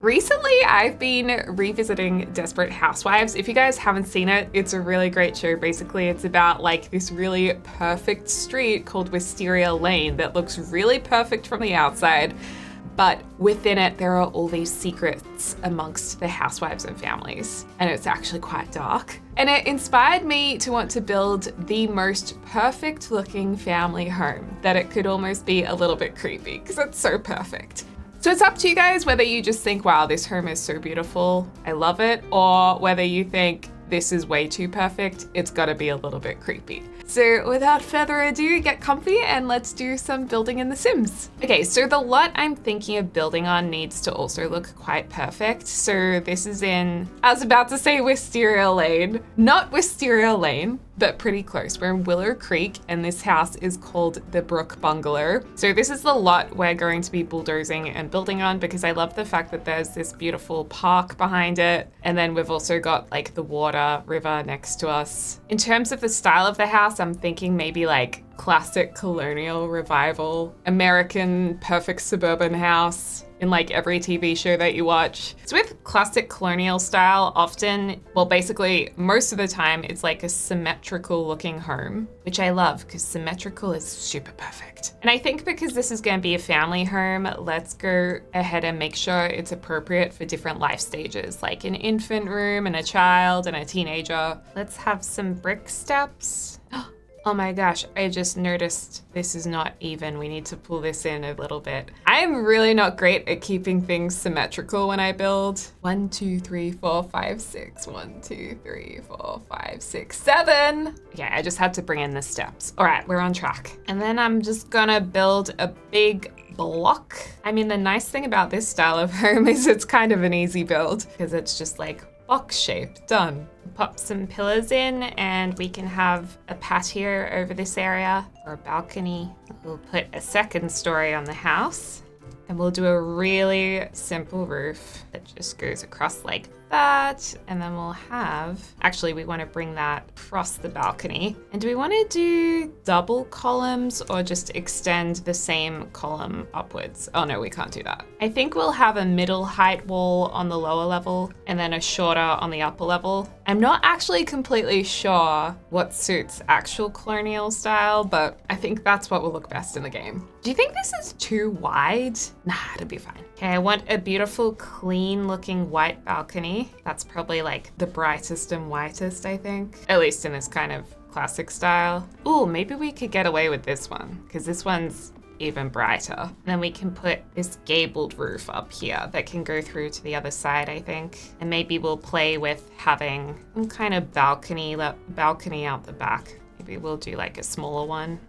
Recently, I've been revisiting Desperate Housewives. If you guys haven't seen it, it's a really great show. Basically, it's about like this really perfect street called Wisteria Lane that looks really perfect from the outside, but within it, there are all these secrets amongst the housewives and families, and it's actually quite dark. And it inspired me to want to build the most perfect looking family home that it could almost be a little bit creepy because it's so perfect. So it's up to you guys whether you just think, wow, this home is so beautiful, I love it, or whether you think this is way too perfect, it's gotta be a little bit creepy. So without further ado, get comfy and let's do some building in The Sims. Okay, so the lot I'm thinking of building on needs to also look quite perfect. So this is in, I was about to say Wisteria Lane, not Wisteria Lane, but pretty close. We're in Willow Creek and this house is called the Brook Bungalow. So this is the lot we're going to be bulldozing and building on because I love the fact that there's this beautiful park behind it. And then we've also got like the water river next to us. In terms of the style of the house, I'm thinking maybe like classic colonial revival, American perfect suburban house in like every TV show that you watch. So with classic colonial style, often, well, basically most of the time it's like a symmetrical looking home, which I love because symmetrical is super perfect. And I think because this is gonna be a family home, let's go ahead and make sure it's appropriate for different life stages, like an infant room and a child and a teenager. Let's have some brick steps. Oh my gosh, I just noticed this is not even. We need to pull this in a little bit. I am really not great at keeping things symmetrical when I build. 1, 2, 3, 4, 5, 6. 1, 2, 3, 4, 5, 6, 7. Okay, I just had to bring in the steps. All right, we're on track. And then I'm just gonna build a big block. I mean, the nice thing about this style of home is it's kind of an easy build because it's just like box shape, done. Pop some pillars in and we can have a patio over this area or a balcony. We'll put a second story on the house and we'll do a really simple roof that just goes across like that. And then we'll have, actually we want to bring that across the balcony. And do we want to do double columns or just extend the same column upwards? Oh no, we can't do that. I think we'll have a middle height wall on the lower level and then a shorter on the upper level. I'm not actually completely sure what suits actual colonial style, but I think that's what will look best in the game. Do you think this is too wide? Nah, it'll be fine. Okay, I want a beautiful, clean looking white balcony. That's probably like the brightest and whitest, I think. At least in this kind of classic style. Ooh, maybe we could get away with this one because this one's even brighter. And then we can put this gabled roof up here that can go through to the other side, I think. And maybe we'll play with having some kind of balcony out the back. Maybe we'll do like a smaller one.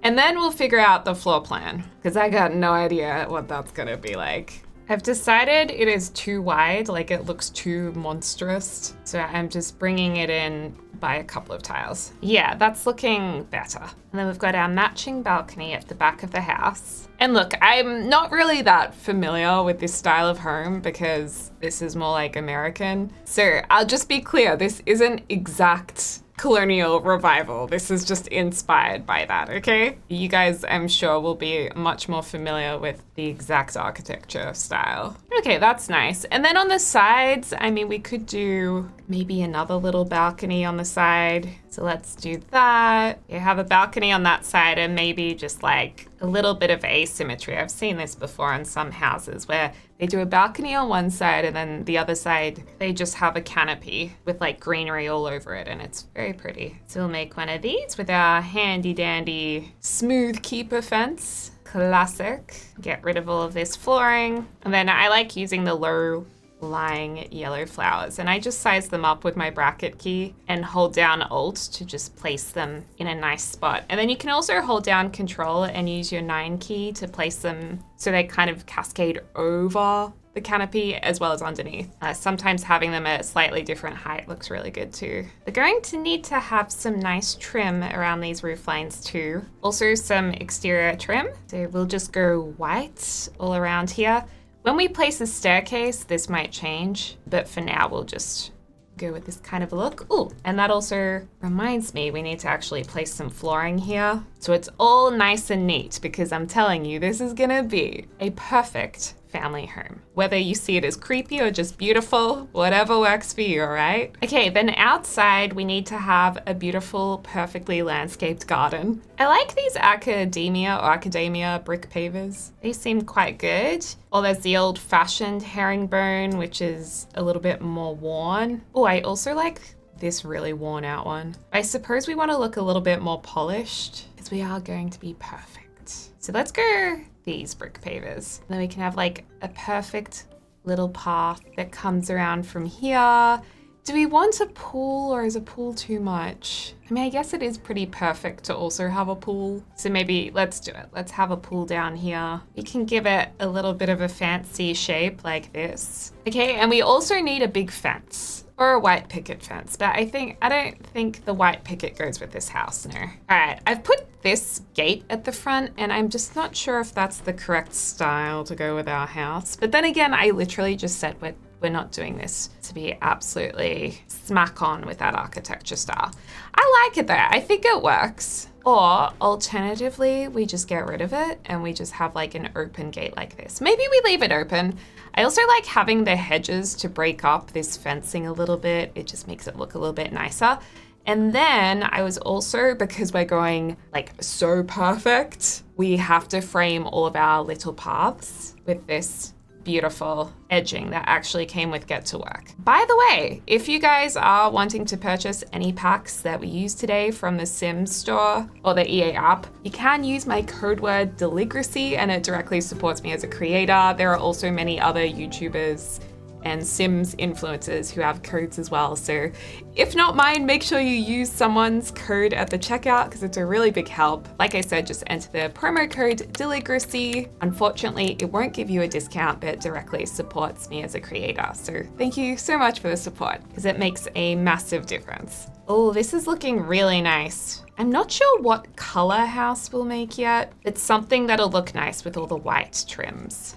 And then we'll figure out the floor plan because I got no idea what that's gonna be like. I've decided it is too wide, like it looks too monstrous. So I'm just bringing it in by a couple of tiles. Yeah, that's looking better. And then we've got our matching balcony at the back of the house. And look, I'm not really that familiar with this style of home because this is more like American. So I'll just be clear, this isn't exact colonial revival. This is just inspired by that, okay? You guys, I'm sure, will be much more familiar with the exact architecture style. Okay, that's nice. And then on the sides, I mean, we could do maybe another little balcony on the side. So let's do that. You have a balcony on that side and maybe just like a little bit of asymmetry. I've seen this before in some houses where they do a balcony on one side and then the other side, they just have a canopy with like greenery all over it and it's very pretty. So we'll make one of these with our handy dandy smooth keeper fence. Classic. Get rid of all of this flooring. And then I like using the low lying yellow flowers and I just size them up with my bracket key and hold down Alt to just place them in a nice spot. And then you can also hold down Control and use your 9 key to place them so they kind of cascade over the canopy as well as underneath. Sometimes having them at a slightly different height looks really good too. We're going to need to have some nice trim around these roof lines too. Also some exterior trim. So we'll just go white all around here. When we place a staircase, this might change, but for now we'll just go with this kind of look. Ooh, and that also reminds me we need to actually place some flooring here So it's all nice and neat because I'm telling you, this is gonna be a perfect family home. Whether you see it as creepy or just beautiful, whatever works for you, all right? Okay, then outside we need to have a beautiful, perfectly landscaped garden. I like these academia brick pavers. They seem quite good. Or there's the old fashioned herringbone, which is a little bit more worn. Oh, I also like this really worn out one. I suppose we want to look a little bit more polished because we are going to be perfect. So let's go these brick pavers. And then we can have like a perfect little path that comes around from here. Do we want a pool or is a pool too much? I mean, I guess it is pretty perfect to also have a pool. So maybe let's do it. Let's have a pool down here. We can give it a little bit of a fancy shape like this. Okay, and we also need a big fence. Or a white picket fence, but I don't think the white picket goes with this house, no. All right, I've put this gate at the front and I'm just not sure if that's the correct style to go with our house. But then again, I literally just said we're not doing this to be absolutely smack on with that architecture style. I like it though, I think it works. Or alternatively, we just get rid of it and we just have like an open gate like this. Maybe we leave it open. I also like having the hedges to break up this fencing a little bit. It just makes it look a little bit nicer. And then I was also, because we're going like so perfect, we have to frame all of our little paths with this beautiful edging that actually came with Get to Work. By the way, if you guys are wanting to purchase any packs that we use today from the Sims store or the EA app, you can use my code word Deligracy and it directly supports me as a creator. There are also many other YouTubers and Sims influencers who have codes as well. So if not mine, make sure you use someone's code at the checkout because it's a really big help. Like I said, just enter the promo code Deligracy. Unfortunately, it won't give you a discount, but it directly supports me as a creator. So thank you so much for the support because it makes a massive difference. Oh, this is looking really nice. I'm not sure what color house we'll make yet. It's something that'll look nice with all the white trims.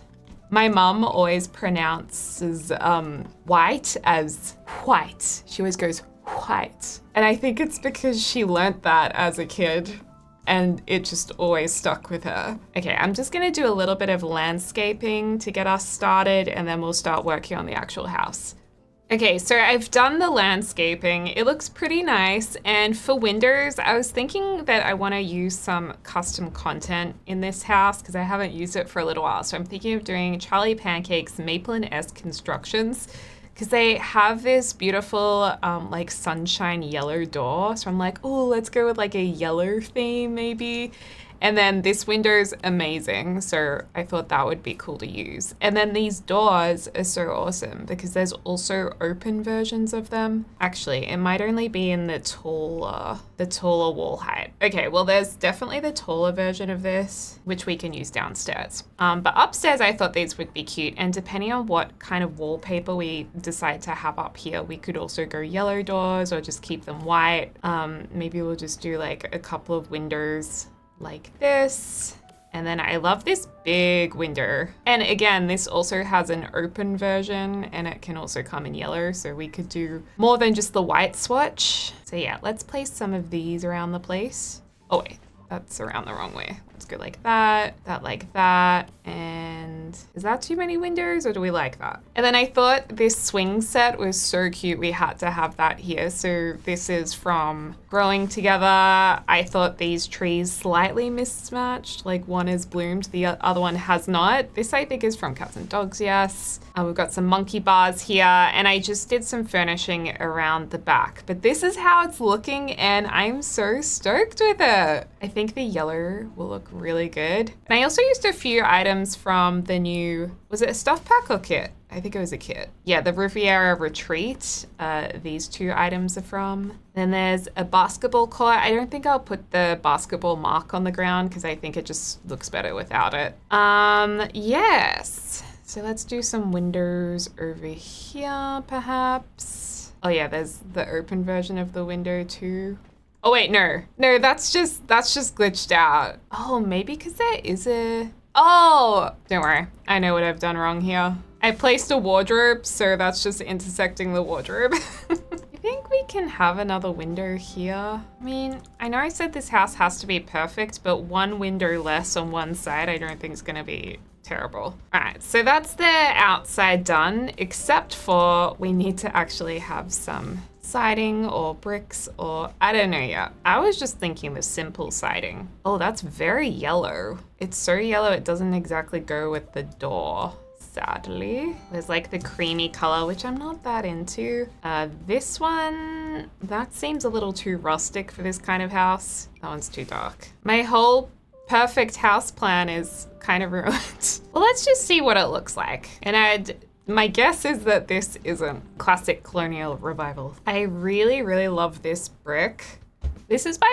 My mum always pronounces white as white. She always goes white. And I think it's because she learnt that as a kid and it just always stuck with her. Okay, I'm just gonna do a little bit of landscaping to get us started and then we'll start working on the actual house. Okay, so I've done the landscaping. It looks pretty nice. And for windows, I was thinking that I want to use some custom content in this house because I haven't used it for a little while. So I'm thinking of doing Charlie Pancake's Maple and S constructions because they have this beautiful like sunshine yellow door. So I'm like, oh, let's go with like a yellow theme maybe. And then this window's amazing, so I thought that would be cool to use. And then these doors are so awesome because there's also open versions of them. Actually, it might only be in the taller wall height. Okay, well there's definitely the taller version of this, which we can use downstairs. But upstairs I thought these would be cute, and depending on what kind of wallpaper we decide to have up here, we could also go yellow doors or just keep them white. Maybe we'll just do like a couple of windows like this. And then I love this big window. And again, this also has an open version and it can also come in yellow. So we could do more than just the white swatch. So yeah, let's place some of these around the place. Oh wait, that's around the wrong way. Let's go like that like that. And is that too many windows or do we like that? And then I thought this swing set was so cute. We had to have that here. So this is from Growing Together. I thought these trees slightly mismatched. Like one is bloomed, the other one has not. This I think is from Cats and Dogs, yes. We've got some monkey bars here and I just did some furnishing around the back. But this is how it's looking and I'm so stoked with it. I think the yellow will look really good. And I also used a few items from the new, was it a stuff pack or kit? I think it was a kit. Yeah, the Riviera Retreat. These two items are from. Then there's a basketball court. I don't think I'll put the basketball mark on the ground because I think it just looks better without it. Yes. So let's do some windows over here, perhaps. Oh yeah, there's the open version of the window too. Oh wait, no, that's just glitched out. Oh, maybe because there is a, oh, don't worry. I know what I've done wrong here. I placed a wardrobe, so that's just intersecting the wardrobe. I think we can have another window here. I mean, I know I said this house has to be perfect, but one window less on one side I don't think is gonna be terrible. All right, so that's the outside done, except for we need to actually have some siding or bricks or I don't know yet. I was just thinking the simple siding. Oh, that's very yellow. It's so yellow it doesn't exactly go with the door. Sadly, there's like the creamy color, which I'm not that into. This one, that seems a little too rustic for this kind of house. That one's too dark. My whole perfect house plan is kind of ruined. Well, let's just see what it looks like. And my guess is that this isn't classic colonial revival. I really, really love this brick. This is by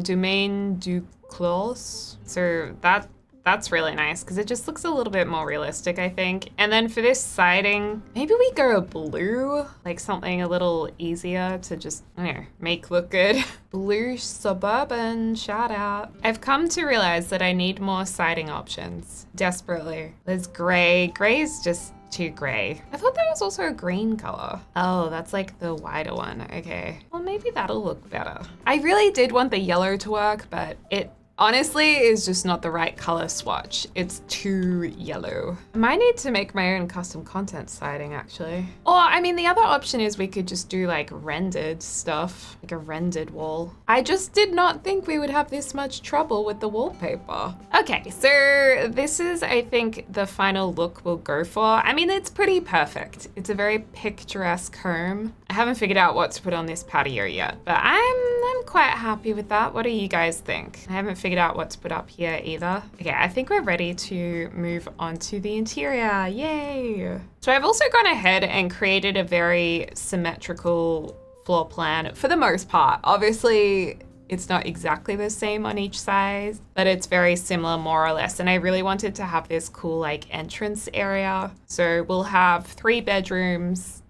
Domaine du CLOS. So that's really nice because it just looks a little bit more realistic, I think. And then for this siding, maybe we go blue, like something a little easier to just, I don't know, make look good. Blue Suburban, shout out. I've come to realize that I need more siding options, desperately. There's gray. Gray is just too gray. I thought there was also a green color. Oh, that's like the wider one. Okay. Well, maybe that'll look better. I really did want the yellow to work, but it honestly is just not the right color swatch. It's too yellow. I might need to make my own custom content siding actually. Or I mean, the other option is we could just do like rendered stuff, like a rendered wall. I just did not think we would have this much trouble with the wallpaper. Okay, so this is, I think, the final look we'll go for. I mean, it's pretty perfect. It's a very picturesque home. I haven't figured out what to put on this patio yet, but I'm quite happy with that. What do you guys think? I haven't figured out what to put up here either. Okay, I think we're ready to move on to the interior. Yay! So I've also gone ahead and created a very symmetrical floor plan for the most part. Obviously, it's not exactly the same on each side, but it's very similar more or less. And I really wanted to have this cool like entrance area. So we'll have 4 bedrooms,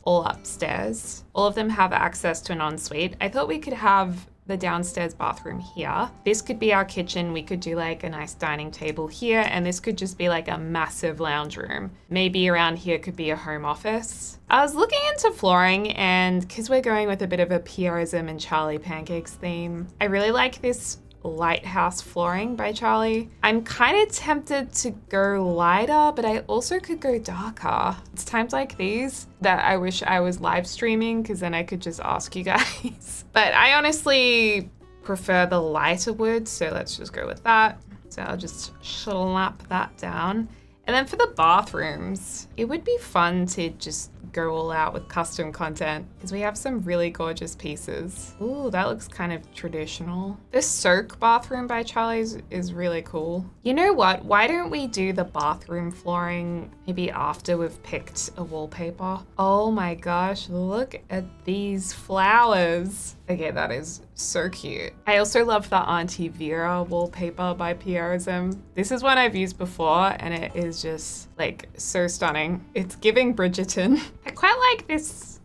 all upstairs. All of them have access to an ensuite. I thought we could have the downstairs bathroom here. This could be our kitchen. We could do like a nice dining table here, and this could just be like a massive lounge room. Maybe around here could be a home office. I was looking into flooring, and because we're going with a bit of a Pierism and Charlie Pancakes theme, I really like this Lighthouse flooring by Charlie. I'm kind of tempted to go lighter, but I also could go darker. It's times like these that I wish I was live streaming because then I could just ask you guys. But I honestly prefer the lighter wood, so let's just go with that. So I'll just slap that down. And then for the bathrooms, it would be fun to just go all out with custom content because we have some really gorgeous pieces. Ooh, that looks kind of traditional. This soak bathroom by Charlie's is really cool. You know what? Why don't we do the bathroom flooring maybe after we've picked a wallpaper? Oh my gosh, look at these flowers. Okay, that is so cute. I also love the Auntie Vera wallpaper by Pierism. This is one I've used before and it is just like so stunning. It's giving Bridgerton. I quite like this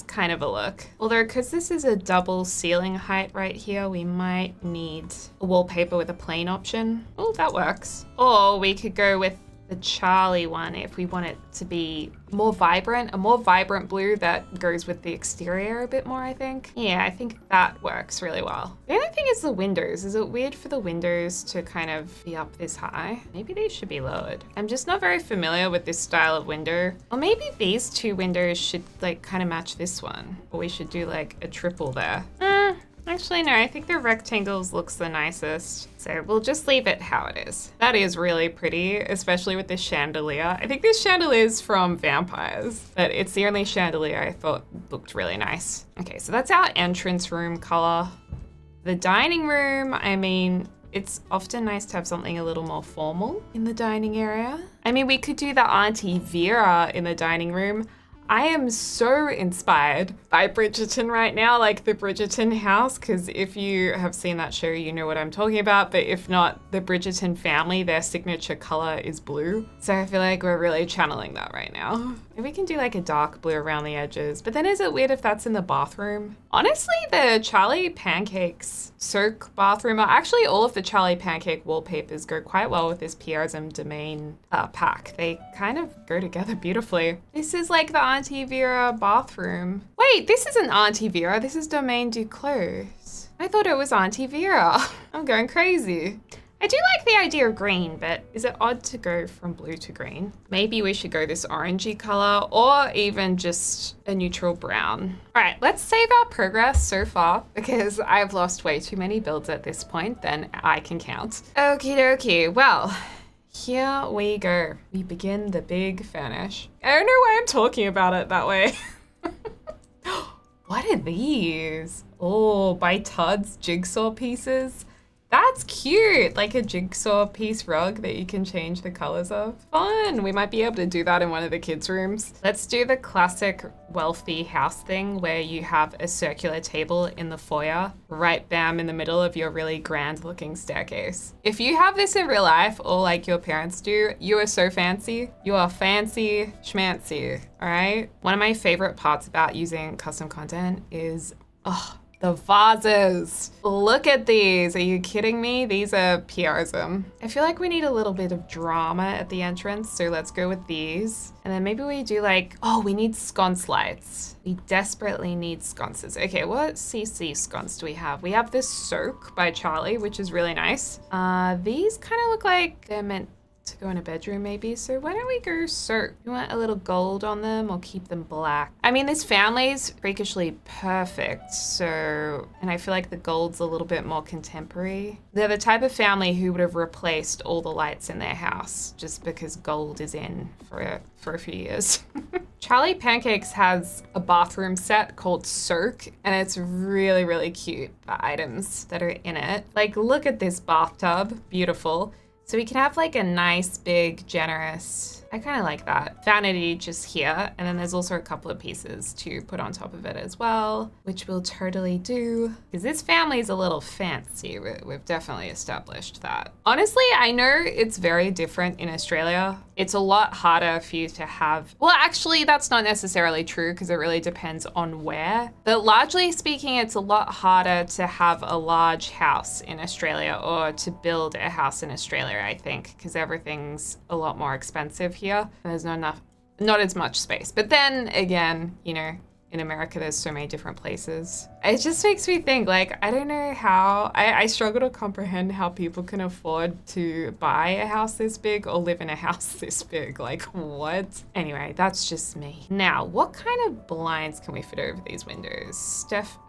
kind of a look. Although because this is a double ceiling height right here, we might need a wallpaper with a plain option. Oh, that works. Or we could go with the Charlie one if we want it to be more vibrant, a more vibrant blue that goes with the exterior a bit more, I think. Yeah, I think that works really well. The only thing is the windows. Is it weird for the windows to kind of be up this high? Maybe they should be lowered. I'm just not very familiar with this style of window. Or maybe these 2 windows should like kind of match this one. Or we should do like a triple there. Actually, no, I think the rectangles looks the nicest. So we'll just leave it how it is. That is really pretty, especially with this chandelier. I think this chandelier is from Vampires, but it's the only chandelier I thought looked really nice. Okay, so that's our entrance room color. The dining room, I mean, it's often nice to have something a little more formal in the dining area. I mean, we could do the Auntie Vera in the dining room. I am so inspired by Bridgerton right now, like the Bridgerton house, because if you have seen that show, you know what I'm talking about. But if not, the Bridgerton family, their signature color is blue. So I feel like we're really channeling that right now. Maybe we can do like a dark blue around the edges, but then is it weird if that's in the bathroom? Honestly, the Charlie Pancakes soak bathroom, or actually all of the Charlie Pancake wallpapers go quite well with this Pierism Domaine pack. They kind of go together beautifully. This is like the Auntie Vera bathroom. Wait, this isn't Auntie Vera. This is Domaine du Clos. I thought it was Auntie Vera. I'm going crazy. I do like the idea of green, but is it odd to go from blue to green? Maybe we should go this orangey color or even just a neutral brown. All right, let's save our progress so far because I've lost way too many builds at this point than I can count. Okie dokie, well, here we go. We begin the big furnish. I don't know why I'm talking about it that way. What are these? Oh, by Tud's jigsaw pieces. That's cute, like a jigsaw piece rug that you can change the colors of. Fun, we might be able to do that in one of the kids' rooms. Let's do the classic wealthy house thing where you have a circular table in the foyer, right bam in the middle of your really grand looking staircase. If you have this in real life or like your parents do, you are so fancy. You are fancy schmancy, all right? One of my favorite parts about using custom content is, the vases. Look at these. Are you kidding me? These are purism. I feel like we need a little bit of drama at the entrance, so let's go with these. And then maybe we do like, oh, we need sconce lights. We desperately need sconces. Okay, what CC sconce do we have? We have this Soak by Charlie, which is really nice. These kind of look like they're meant to go in a bedroom maybe, so why don't we go Soak? You want a little gold on them or keep them black? I mean, this family's freakishly perfect, so, and I feel like the gold's a little bit more contemporary. They're the type of family who would have replaced all the lights in their house just because gold is in for a few years. Charlie Pancakes has a bathroom set called Soak, and it's really, really cute, the items that are in it. Like, look at this bathtub, beautiful. So we can have like a nice, big, generous, I kind of like that. Vanity just here. And then there's also a couple of pieces to put on top of it as well, which we'll totally do. Because this family is a little fancy. We've definitely established that. Honestly, I know it's very different in Australia. It's a lot harder for you to have, well, actually that's not necessarily true because it really depends on where. But largely speaking, it's a lot harder to have a large house in Australia or to build a house in Australia, I think, because everything's a lot more expensive here. And there's not as much space. But then again, you know, in America, there's so many different places. It just makes me think, like, I don't know how, I struggle to comprehend how people can afford to buy a house this big or live in a house this big. Like, what? Anyway, that's just me. Now, what kind of blinds can we fit over these windows?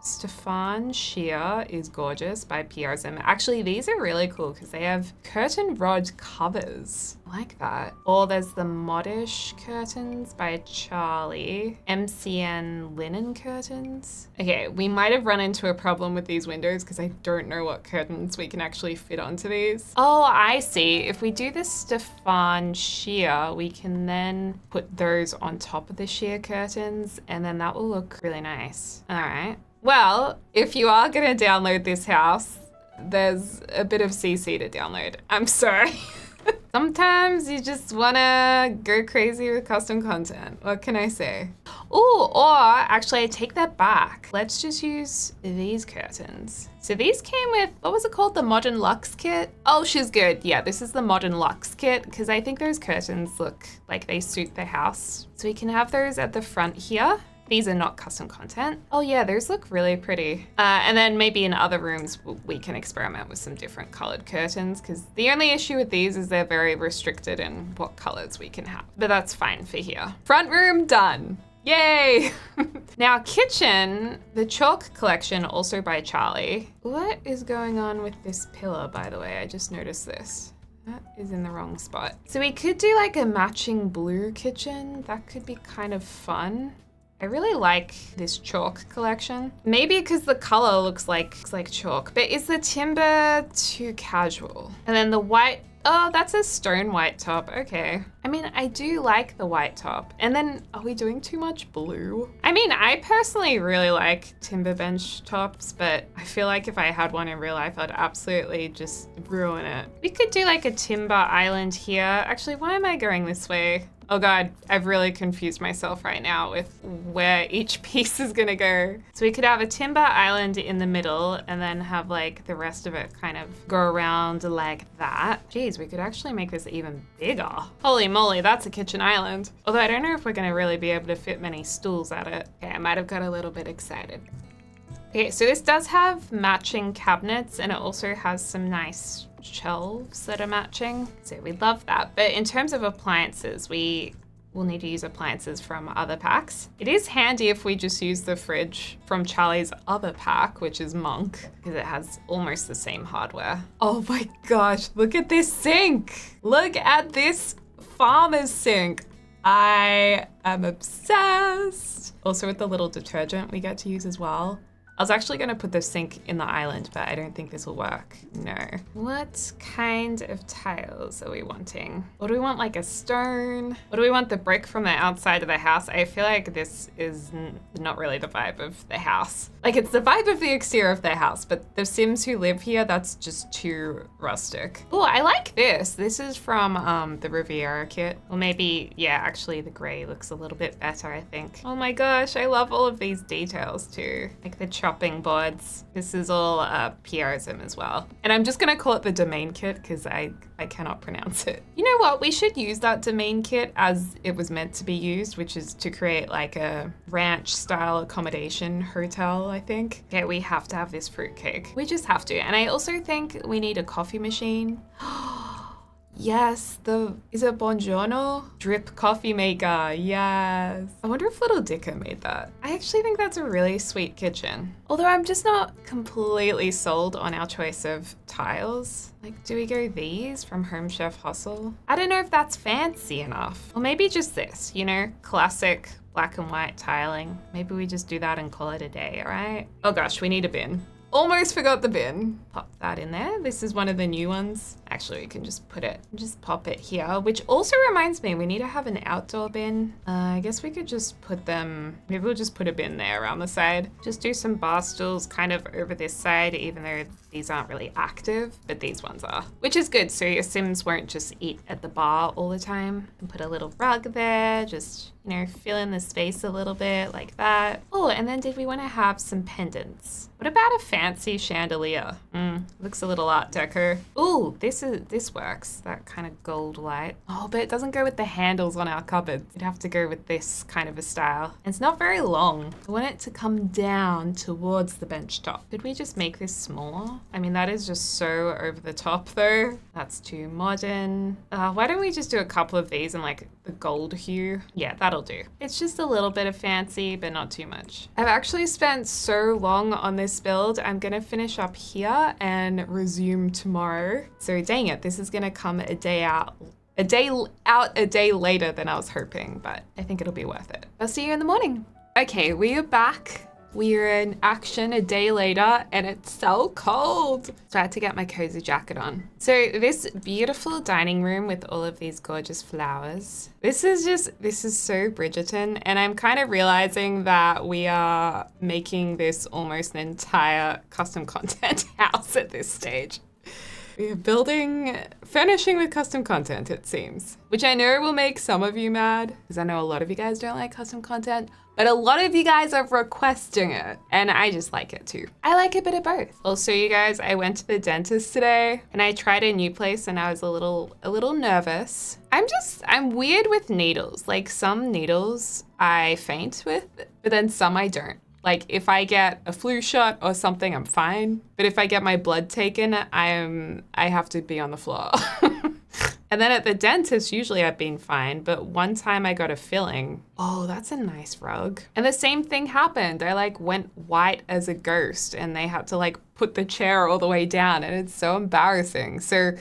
Stefan sheer is gorgeous by PRSM. Actually, these are really cool because they have curtain rod covers. I like that. Or there's the Modish curtains by Charlie. MCN linen curtains. Okay, we might have run into a problem with these windows because I don't know what curtains we can actually fit onto these. Oh, I see. If we do this Stefan sheer, we can then put those on top of the sheer curtains and then that will look really nice. All right. Well, if you are gonna download this house, there's a bit of CC to download. I'm sorry. Sometimes you just wanna go crazy with custom content. What can I say? Ooh, or actually I take that back. Let's just use these curtains. So these came with, what was it called? The Modern Luxe kit? Oh, she's good. Yeah, this is the Modern Luxe kit because I think those curtains look like they suit the house. So we can have those at the front here. These are not custom content. Oh yeah, those look really pretty. And then maybe in other rooms, we can experiment with some different colored curtains because the only issue with these is they're very restricted in what colors we can have, but that's fine for here. Front room done. Yay! Now kitchen, the chalk collection, also by Charlie. What is going on with this pillar, by the way? I just noticed this. That is in the wrong spot. So we could do like a matching blue kitchen. That could be kind of fun. I really like this chalk collection. Maybe because the color looks like chalk, but is the timber too casual? And then the white, oh, that's a stone white top, okay. I mean, I do like the white top. And then, are we doing too much blue? I mean, I personally really like timber bench tops, but I feel like if I had one in real life, I'd absolutely just ruin it. We could do like a timber island here. Actually, why am I going this way? Oh God, I've really confused myself right now with where each piece is gonna go. So we could have a timber island in the middle and then have like the rest of it kind of go around like that. Geez, we could actually make this even bigger. Holy moly, that's a kitchen island. Although I don't know if we're gonna really be able to fit many stools at it. Okay, I might have got a little bit excited. Okay, so this does have matching cabinets and it also has some nice shelves that are matching. So we love that. But in terms of appliances, we will need to use appliances from other packs. It is handy if we just use the fridge from Charlie's other pack, which is Monk, because it has almost the same hardware. Oh my gosh, look at this sink. Look at this farmer's sink. I am obsessed. Also with the little detergent we get to use as well. I was actually gonna put the sink in the island, but I don't think this will work. No. What kind of tiles are we wanting? What do we want, like a stone? What do we want, the brick from the outside of the house? I feel like this is not really the vibe of the house. Like it's the vibe of the exterior of the house, but the Sims who live here, that's just too rustic. Oh, I like this. This is from the Riviera kit. Or maybe, yeah, actually the gray looks a little bit better, I think. Oh my gosh, I love all of these details too. Like the chopping boards. This is all Pierism as well. And I'm just gonna call it the Domaine kit because I cannot pronounce it. You know what? We should use that Domaine kit as it was meant to be used, which is to create like a ranch style accommodation hotel, I think. Okay, we have to have this fruitcake. We just have to. And I also think we need a coffee machine. Yes, is it Buongiorno? Drip coffee maker, yes. I wonder if Little Dicker made that. I actually think that's a really sweet kitchen. Although I'm just not completely sold on our choice of tiles. Like, do we go these from Home Chef Hustle? I don't know if that's fancy enough. Or maybe just this, you know, classic black and white tiling. Maybe we just do that and call it a day, all right? Oh gosh, we need a bin. Almost forgot the bin. Pop that in there. This is one of the new ones. Actually, we can just pop it here, which also reminds me, we need to have an outdoor bin. I guess we could just put them, maybe we'll just put a bin there around the side. Just do some bar stools kind of over this side, even though these aren't really active, but these ones are, which is good. So your Sims won't just eat at the bar all the time. And put a little rug there, just, you know, fill in the space a little bit like that. Oh, and then did we want to have some pendants? What about a fancy chandelier? Looks a little art deco. Ooh, this works. That kind of gold light. Oh, but it doesn't go with the handles on our cupboards. It'd have to go with this kind of a style. And it's not very long. I want it to come down towards the bench top. Could we just make this smaller? I mean, that is just so over the top though. That's too modern. Why don't we just do a couple of these in like the gold hue? Yeah, that'll do. It's just a little bit of fancy, but not too much. I've actually spent so long on this build. I'm gonna finish up here and resume tomorrow. So dang it, this is gonna come a day later than I was hoping, but I think it'll be worth it. I'll see you in the morning. Okay, we are back. We are in action a day later and it's so cold. So I had to get my cozy jacket on. So this beautiful dining room with all of these gorgeous flowers. This is so Bridgerton, and I'm kind of realizing that we are making this almost an entire custom content house at this stage. We are furnishing with custom content, it seems, which I know will make some of you mad because I know a lot of you guys don't like custom content, but a lot of you guys are requesting it and I just like it too. I like a bit of both. Also, you guys, I went to the dentist today and I tried a new place and I was a little nervous. I'm weird with needles. Like some needles I faint with, but then some I don't. Like if I get a flu shot or something, I'm fine. But if I get my blood taken, I have to be on the floor. And then at the dentist, usually I've been fine. But one time I got a filling. Oh, that's a nice rug. And the same thing happened. I like went white as a ghost and they had to like put the chair all the way down and it's so embarrassing. So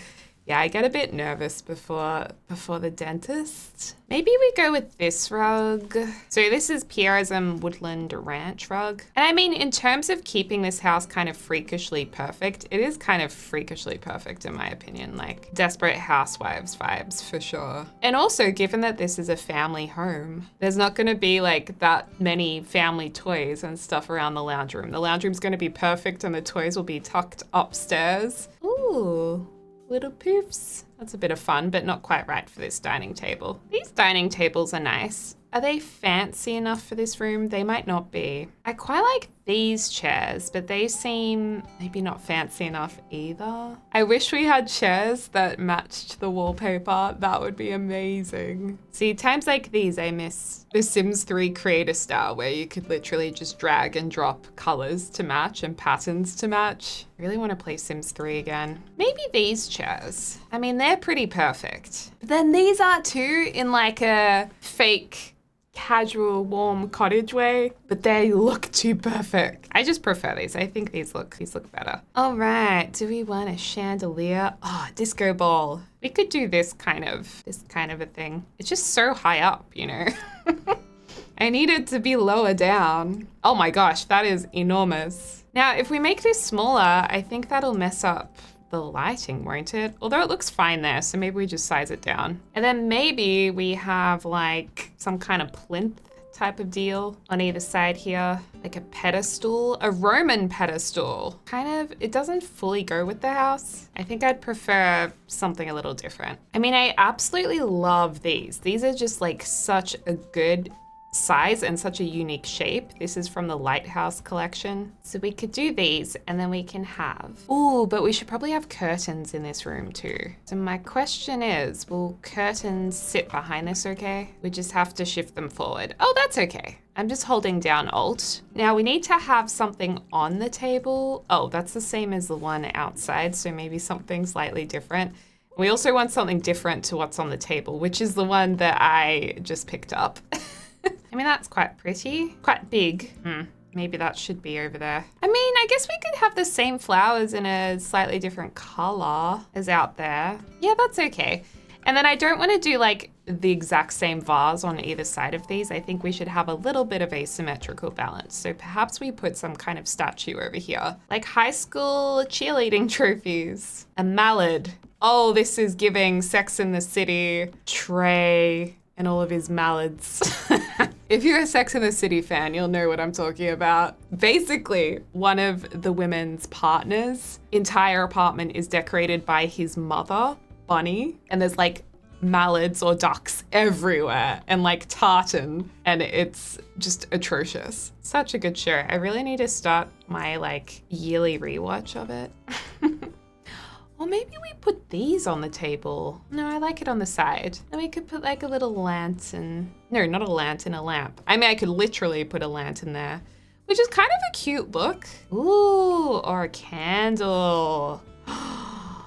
yeah, I get a bit nervous before the dentist. Maybe we go with this rug. So this is Pierism Woodland Ranch rug. And I mean, in terms of keeping this house kind of freakishly perfect, it is kind of freakishly perfect in my opinion, like Desperate Housewives vibes for sure. And also, given that this is a family home, there's not gonna be like that many family toys and stuff around the lounge room. The lounge room's gonna be perfect and the toys will be tucked upstairs. Ooh. little poofs. That's a bit of fun, but not quite right for this dining table. These dining tables are nice. Are they fancy enough for this room? They might not be. I quite like these chairs, but they seem maybe not fancy enough either. I wish we had chairs that matched the wallpaper. That would be amazing. See, times like these, I miss the Sims 3 creator style where you could literally just drag and drop colors to match and patterns to match. I really want to play Sims 3 again. Maybe these chairs. I mean, they're pretty perfect. But then these are too, in like a fake casual, warm cottage way, but they look too perfect. I just prefer these. I think these look better. All right, do we want a chandelier? Oh, disco ball. We could do this kind of a thing. It's just so high up, you know? I need it to be lower down. Oh my gosh, that is enormous. Now, if we make this smaller, I think that'll mess up the lighting, won't it? Although it looks fine there, so maybe we just size it down. And then maybe we have like some kind of plinth type of deal on either side here, like a pedestal, a Roman pedestal. Kind of, it doesn't fully go with the house. I think I'd prefer something a little different. I mean, I absolutely love these. These are just like such a good size and such a unique shape. This is from the Lighthouse collection. So we could do these and then we can have, ooh, but we should probably have curtains in this room too. So my question is, will curtains sit behind this okay? We just have to shift them forward. Oh, that's okay. I'm just holding down Alt. Now we need to have something on the table. Oh, that's the same as the one outside. So maybe something slightly different. We also want something different to what's on the table, which is the one that I just picked up. I mean, that's quite pretty, quite big. Maybe that should be over there. I mean, I guess we could have the same flowers in a slightly different color as out there. Yeah, that's okay. And then I don't want to do like the exact same vase on either side of these. I think we should have a little bit of asymmetrical balance. So perhaps we put some kind of statue over here, like high school cheerleading trophies. A mallard. Oh, this is giving Sex in the City. Trey and all of his mallards. If you're a Sex and the City fan, you'll know what I'm talking about. Basically, one of the women's partners' entire apartment is decorated by his mother, Bunny, and there's like mallards or ducks everywhere and like tartan, and it's just atrocious. Such a good show. I really need to start my like yearly rewatch of it. Or maybe we put these on the table. No, I like it on the side. Then we could put like a little lantern. No, not a lantern, a lamp. I mean, I could literally put a lantern there, which is kind of a cute look. Ooh, or a candle.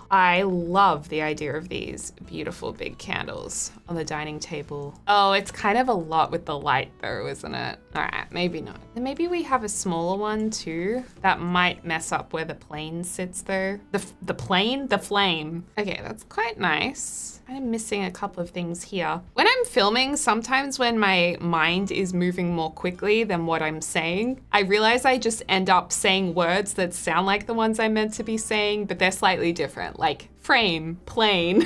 I love the idea of these beautiful big candles on the dining table. Oh, it's kind of a lot with the light though, isn't it? All right, maybe not. And maybe we have a smaller one too. That might mess up where the plane sits though. The plane? The flame. Okay, that's quite nice. I'm missing a couple of things here. When I'm filming, sometimes when my mind is moving more quickly than what I'm saying, I realize I just end up saying words that sound like the ones I'm meant to be saying, but they're slightly different, like frame, plane.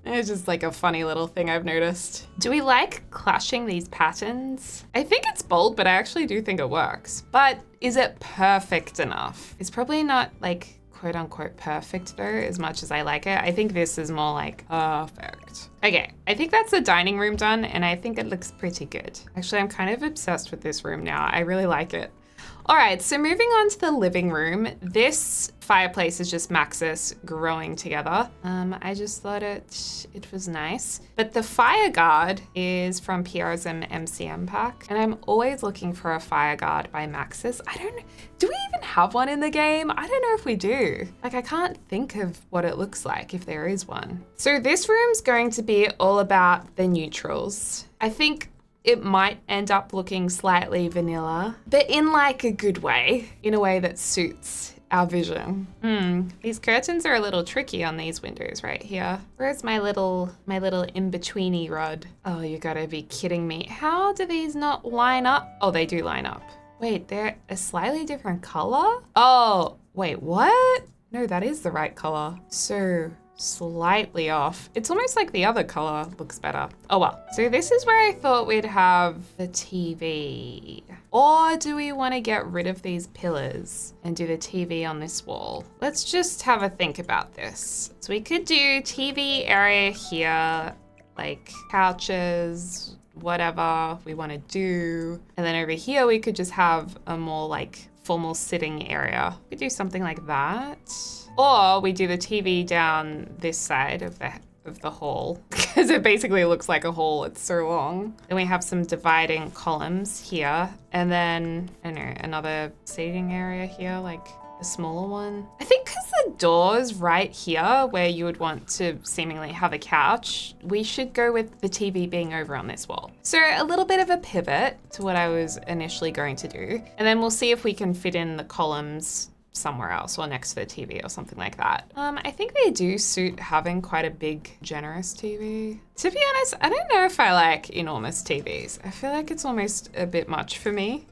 It's just like a funny little thing I've noticed. Do we like clashing these patterns? I think it's bold, but I actually do think it works. But is it perfect enough? It's probably not like quote unquote perfect though, as much as I like it. I think this is more like perfect. Okay, I think that's the dining room done, and I think it looks pretty good. Actually, I'm kind of obsessed with this room now. I really like it. All right, so moving on to the living room. This fireplace is just Maxis growing together. I just thought it was nice. But the fire guard is from PRSM MCM pack, and I'm always looking for a fire guard by Maxis. Do we even have one in the game? I don't know if we do. Like, I can't think of what it looks like if there is one. So this room's going to be all about the neutrals. I think it might end up looking slightly vanilla, but in like a good way, in a way that suits our vision. These curtains are a little tricky on these windows right here. Where's my little in-betweeny rod? Oh, you gotta be kidding me. How do these not line up? Oh, they do line up. Wait, they're a slightly different color? Oh, wait, what? No, that is the right color. So slightly off. It's almost like the other color looks better. Oh well. So this is where I thought we'd have the TV. Or do we want to get rid of these pillars and do the TV on this wall? Let's just have a think about this. So we could do TV area here, like couches, whatever we want to do. And then over here, we could just have a more like formal sitting area. We could do something like that. Or we do the TV down this side of the hall because it basically looks like a hall. It's so long. Then we have some dividing columns here. And then, I don't know, another seating area here, like a smaller one. I think because the door's right here where you would want to seemingly have a couch, we should go with the TV being over on this wall. So a little bit of a pivot to what I was initially going to do. And then we'll see if we can fit in the columns somewhere else or next to the TV or something like that. I think they do suit having quite a big, generous TV. To be honest, I don't know if I like enormous TVs. I feel like it's almost a bit much for me.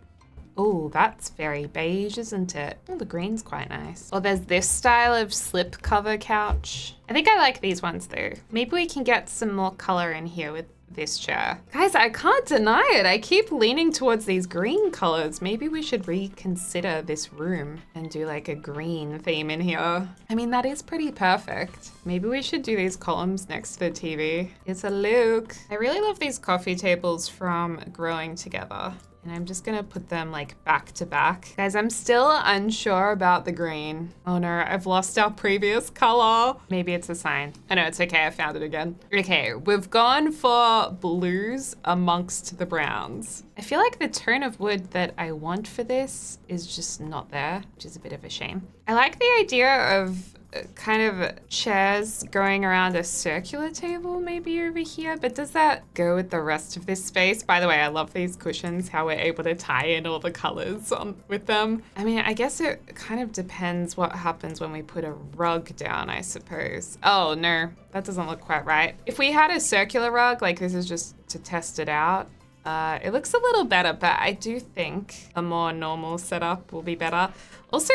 Oh, that's very beige, isn't it? Oh, the green's quite nice. Or there's this style of slip cover couch. I think I like these ones though. Maybe we can get some more color in here with this chair. Guys, I can't deny it. I keep leaning towards these green colors. Maybe we should reconsider this room and do like a green theme in here. I mean, that is pretty perfect. Maybe we should do these columns next to the TV. It's a look. I really love these coffee tables from Growing Together. And I'm just gonna put them like back to back. Guys, I'm still unsure about the green. Oh no, I've lost our previous color. Maybe it's a sign. Oh no, it's okay, I found it again. Okay, we've gone for blues amongst the browns. I feel like the tone of wood that I want for this is just not there, which is a bit of a shame. I like the idea of kind of chairs going around a circular table maybe over here, but does that go with the rest of this space? By the way, I love these cushions, how we're able to tie in all the colors with them. I mean, I guess it kind of depends what happens when we put a rug down, I suppose. Oh no, that doesn't look quite right. If we had a circular rug, like this is just to test it out, it looks a little better, but I do think a more normal setup will be better. Also,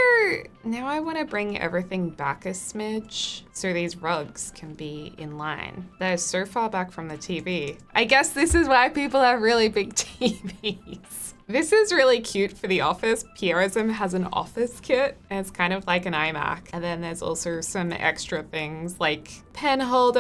now I want to bring everything back a smidge so these rugs can be in line. They're so far back from the TV. I guess this is why people have really big TVs. This is really cute for the office. Pierism has an office kit, and it's kind of like an iMac. And then there's also some extra things like pen holder,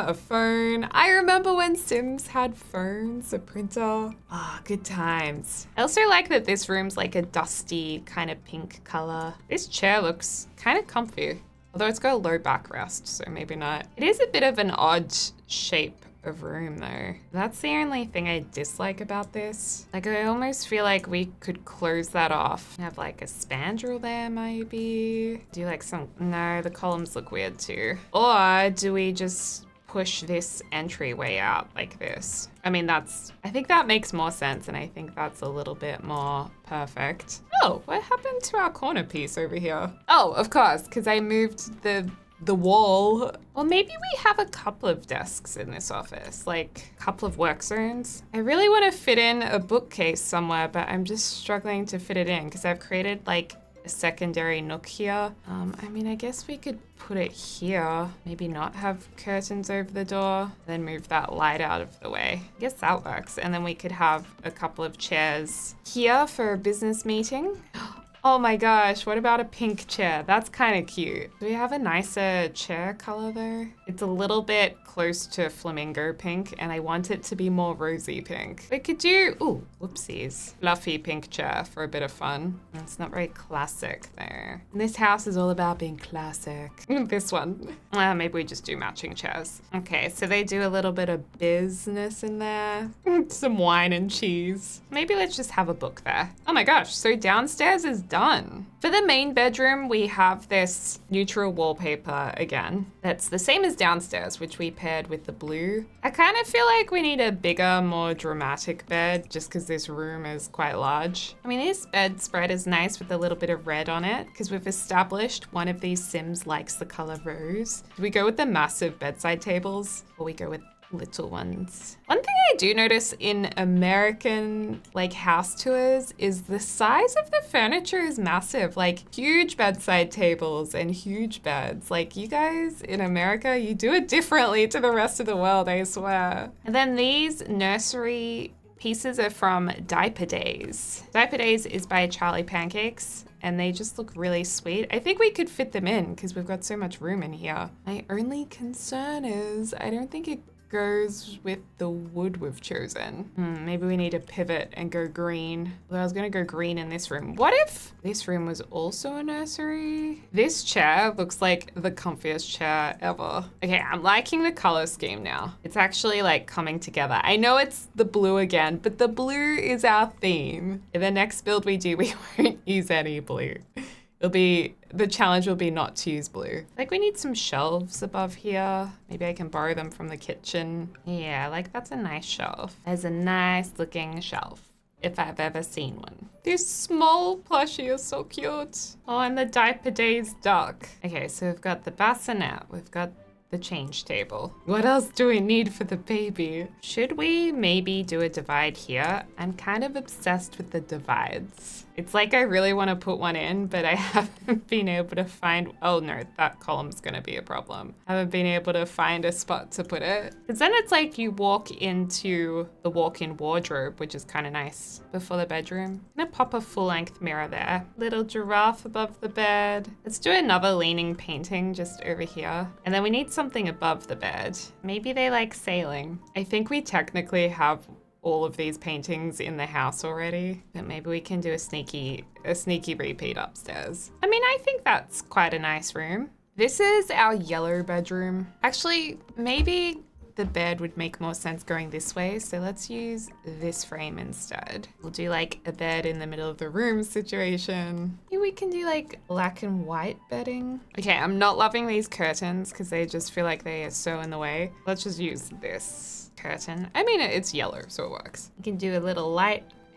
a phone. I remember when Sims had phones, a printer. Ah, good times. I also like that this room's like a dusty kind of pink color. This chair looks kind of comfy, although it's got a low backrest, so maybe not. It is a bit of an odd shape of room though. That's the only thing I dislike about this. Like I almost feel like we could close that off. Have like a spandrel there maybe. Do like some, no, the columns look weird too. Or do we just push this entryway out like this? I mean, I think that makes more sense, and I think that's a little bit more perfect. Oh, what happened to our corner piece over here? Oh, of course, because I moved the wall. Well, maybe we have a couple of desks in this office, like a couple of work zones. I really want to fit in a bookcase somewhere, but I'm just struggling to fit it in because I've created like a secondary nook here. I mean, I guess we could put it here, maybe not have curtains over the door, then move that light out of the way. I guess that works. And then we could have a couple of chairs here for a business meeting. Oh my gosh, what about a pink chair? That's kind of cute. Do we have a nicer chair color though? It's a little bit close to flamingo pink, and I want it to be more rosy pink. We could do, ooh, whoopsies. Fluffy pink chair for a bit of fun. It's not very classic there. And this house is all about being classic. This one. Maybe we just do matching chairs. Okay, so they do a little bit of business in there. Some wine and cheese. Maybe let's just have a book there. Oh my gosh, so downstairs is done. For the main bedroom, we have this neutral wallpaper again. That's the same as downstairs, which we paired with the blue. I kind of feel like we need a bigger, more dramatic bed just because this room is quite large. I mean, this bedspread is nice with a little bit of red on it because we've established one of these Sims likes the color rose. Do we go with the massive bedside tables or we go with little ones. One thing I do notice in American like house tours is the size of the furniture is massive, like huge bedside tables and huge beds. Like you guys in America, you do it differently to the rest of the world, I swear. And then these nursery pieces are from Diaper Days. Diaper Days is by Charlie Pancakes, and they just look really sweet. I think we could fit them in because we've got so much room in here. My only concern is I don't think it goes with the wood we've chosen. Maybe we need to pivot and go green. Although I was gonna go green in this room. What if this room was also a nursery? This chair looks like the comfiest chair ever. Okay, I'm liking the color scheme now. It's actually like coming together. I know it's the blue again, but the blue is our theme. In the next build we do, we won't use any blue. The challenge will be not to use blue. Like we need some shelves above here. Maybe I can borrow them from the kitchen. Yeah, like that's a nice shelf. There's a nice looking shelf, if I've ever seen one. This small plushie is so cute. Oh, and the Diaper Days duck. Okay, so we've got the bassinet, we've got the change table. What else do we need for the baby? Should we maybe do a divide here? I'm kind of obsessed with the divides. It's like I really want to put one in, but I haven't been able to find, oh no, that column's gonna be a problem. I haven't been able to find a spot to put it. Because then it's like you walk into the walk-in wardrobe, which is kind of nice, before the bedroom. I'm gonna pop a full-length mirror there. Little giraffe above the bed. Let's do another leaning painting just over here. And then we need something above the bed. Maybe they like sailing. I think we technically have all of these paintings in the house already, but maybe we can do a sneaky repeat upstairs. I mean, I think that's quite a nice room. This is our yellow bedroom. Actually, maybe the bed would make more sense going this way, so let's use this frame instead. We'll do like a bed in the middle of the room situation. Maybe we can do like black and white bedding. Okay, I'm not loving these curtains because they just feel like they are so in the way. Let's just use this curtain. I mean, it's yellow, so it works. You can do a little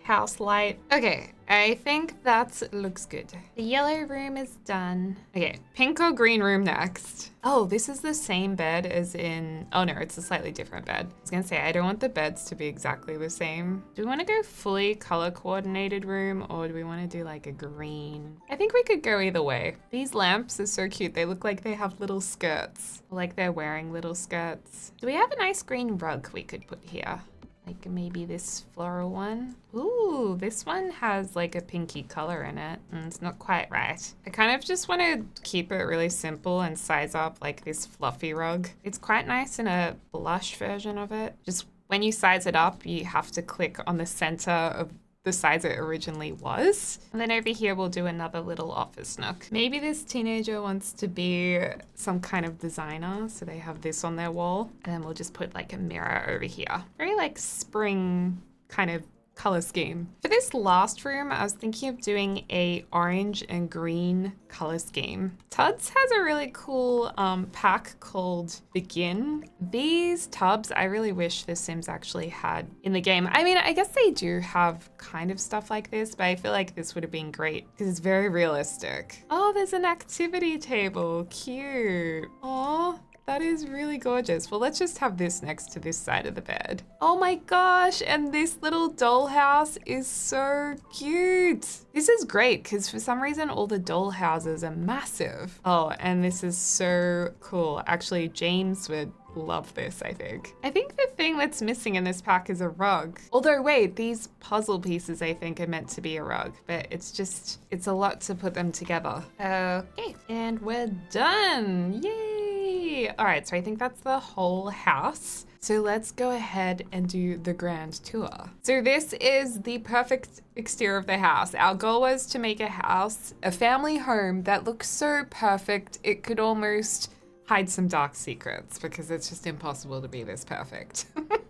house light. Okay, I think that looks good. The yellow room is done. Okay, pink or green room next. Oh, this is the same bed as in, oh no, it's a slightly different bed. I was gonna say, I don't want the beds to be exactly the same. Do we wanna go fully color coordinated room or do we wanna do like a green? I think we could go either way. These lamps are so cute. They look like they have little skirts, like they're wearing little skirts. Do we have a nice green rug we could put here? Like maybe this floral one. Ooh, this one has like a pinky color in it. It's not quite right. I kind of just want to keep it really simple and size up like this fluffy rug. It's quite nice in a blush version of it. Just when you size it up, you have to click on the center of the size it originally was. And then over here, we'll do another little office nook. Maybe this teenager wants to be some kind of designer, so they have this on their wall. And then we'll just put like a mirror over here. Very like spring kind of color scheme. For this last room, I was thinking of doing a orange and green color scheme. Tuds has a really cool pack called BGIN. These tubs, I really wish The Sims actually had in the game. I mean, I guess they do have kind of stuff like this, but I feel like this would have been great because it's very realistic. Oh, there's an activity table. Cute. Aw. That is really gorgeous. Well, let's just have this next to this side of the bed. Oh my gosh, and this little dollhouse is so cute. This is great because for some reason all the doll houses are massive. Oh, and this is so cool. Actually, James would love this, I think. I think the thing that's missing in this pack is a rug. Although wait, these puzzle pieces I think are meant to be a rug, but it's a lot to put them together. Okay, and we're done. Yay! All right, so I think that's the whole house. So let's go ahead and do the grand tour. So this is the perfect exterior of the house. Our goal was to make a house, a family home that looks so perfect, it could almost hide some dark secrets because it's just impossible to be this perfect.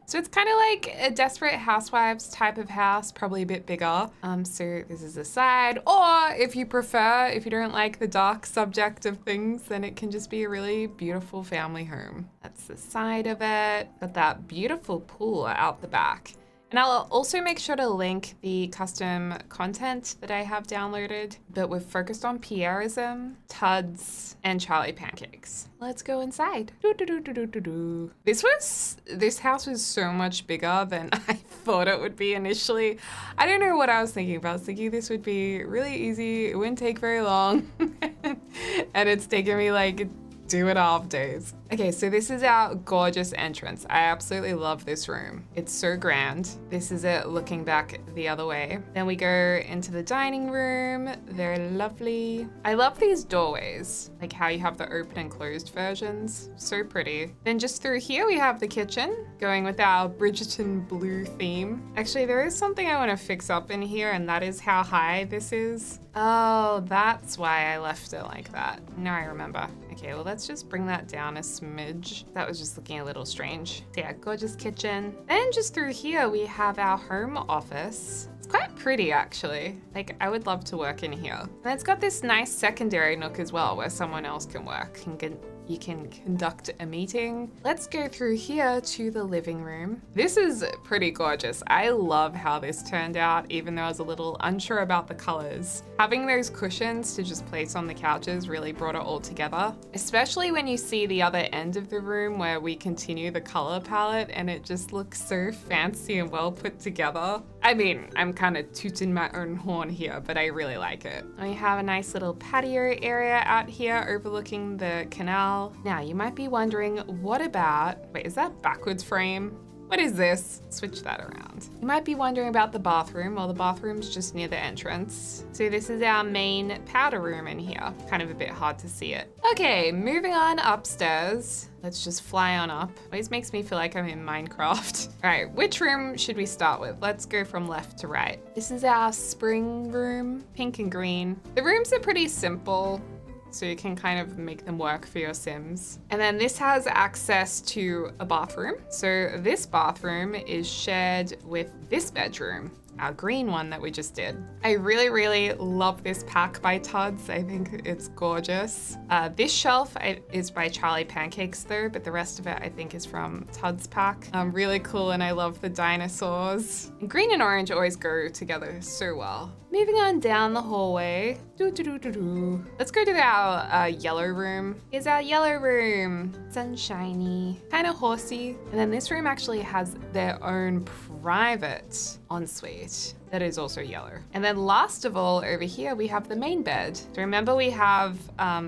So it's kind of like a Desperate Housewives type of house, probably a bit bigger. So this is the side, or if you prefer, if you don't like the dark subject of things, then it can just be a really beautiful family home. That's the side of it. Got that beautiful pool out the back. And I'll also make sure to link the custom content that I have downloaded, but we're focused on Pierreism, Tuds, and Charlie pancakes. Let's go inside. This house was so much bigger than I thought it would be initially. I don't know what I was thinking, but I was thinking this would be really easy. It wouldn't take very long. And it's taken me like 2.5 days. Okay, so this is our gorgeous entrance. I absolutely love this room. It's so grand. This is it looking back the other way. Then we go into the dining room. They're lovely. I love these doorways, like how you have the open and closed versions. So pretty. Then just through here, we have the kitchen, going with our Bridgerton blue theme. Actually, there is something I want to fix up in here, and that is how high this is. Oh, that's why I left it like that. Now I remember. Okay, well, let's just bring that down a smidge. That was just looking a little strange. So yeah, gorgeous kitchen. Then just through here, we have our home office. It's quite pretty, actually. Like, I would love to work in here. And it's got this nice secondary nook as well, where someone else can work and you can conduct a meeting. Let's go through here to the living room. This is pretty gorgeous. I love how this turned out, even though I was a little unsure about the colors. Having those cushions to just place on the couches really brought it all together, especially when you see the other end of the room where we continue the color palette and it just looks so fancy and well put together. I mean, I'm kind of tooting my own horn here, but I really like it. We have a nice little patio area out here overlooking the canal. Now, you might be wondering, what about, wait, is that backwards frame? What is this? Switch that around. You might be wondering about the bathroom. Well, the bathroom's just near the entrance. So this is our main powder room in here. Kind of a bit hard to see it. Okay, moving on upstairs. Let's just fly on up. Always makes me feel like I'm in Minecraft. All right, which room should we start with? Let's go from left to right. This is our spring room, pink and green. The rooms are pretty simple, so you can kind of make them work for your Sims. And then this has access to a bathroom. So this bathroom is shared with this bedroom, our green one that we just did. I really, really love this pack by Tuds. I think it's gorgeous. This shelf is by Charlie Pancakes though, but the rest of it I think is from Tuds pack. Really cool, and I love the dinosaurs. And green and orange always go together so well. Moving on down the hallway. Let's go to our yellow room. Here's our yellow room. Sunshiny, kind of horsey. And then this room actually has their own private ensuite that is also yellow. And then last of all, over here, we have the main bed. So remember, we have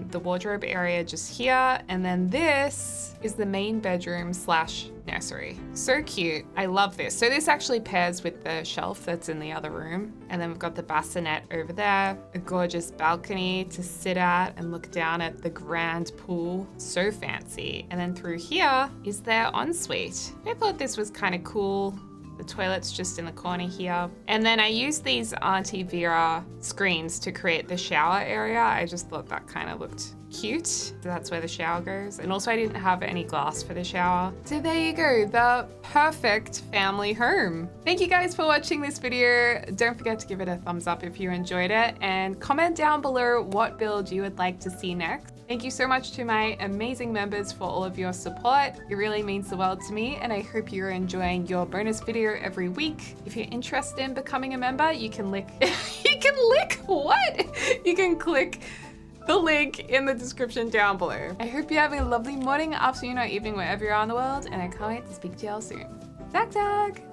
the wardrobe area just here, and then this is the main bedroom slash nursery. So cute. I love this. So this actually pairs with the shelf that's in the other room. And then we've got the bassinet over there, a gorgeous balcony to sit at and look down at the grand pool. So fancy. And then through here is their ensuite. I thought this was kind of cool. The toilet's just in the corner here. And then I used these Auntie Vera screens to create the shower area. I just thought that kind of looked cute. So that's where the shower goes. And also I didn't have any glass for the shower. So there you go, the perfect family home. Thank you guys for watching this video. Don't forget to give it a thumbs up if you enjoyed it, and comment down below what build you would like to see next. Thank you so much to my amazing members for all of your support. It really means the world to me, and I hope you're enjoying your bonus video every week. If you're interested in becoming a member, you can click the link in the description down below. I hope you're having a lovely morning, afternoon, or evening wherever you are in the world, and I can't wait to speak to y'all soon. Dag dag!